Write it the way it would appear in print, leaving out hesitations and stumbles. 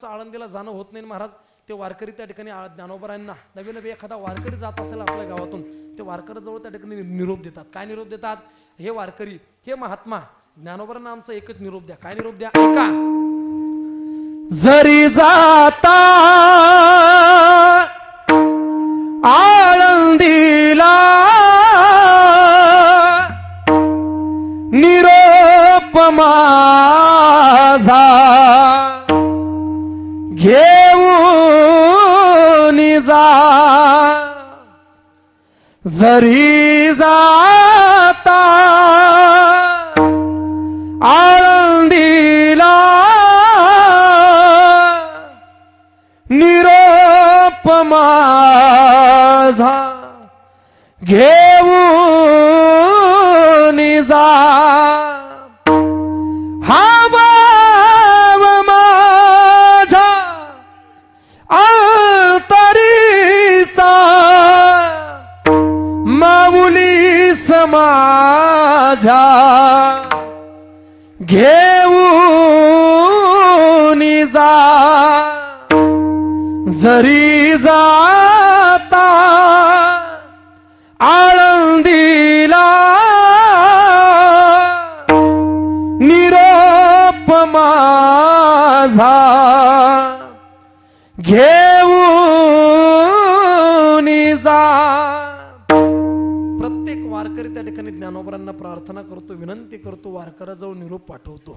आळंदीला जाणं होत नाही महाराज, ते वारकरी त्या ठिकाणी ज्ञानोबरायांना नवीन नवी एखादा वारकरी जात असेल आपल्या गावातून, ते वारकऱ्याजवळ त्या ठिकाणी निरोप देतात. काय निरोप देतात? हे वारकरी, हे महात्मा, ज्ञानोबरांना आमचा एकच निरोप द्या. काय निरोप द्या? ऐका. जरी जाता आळंदीला निरोप माझा घेऊन जा. जरी जाता आळंदीला निरोप माझा घेऊन जा. माझ्या घेऊन जा. जरी जाता आळंदीला निरोप माझा घेऊन जा. प्रत्येक वारकरी त्या ठिकाणी ज्ञानोबरांना प्रार्थना करतो, विनंती करतो, वारकऱ्याजवळ निरोप पाठवतो.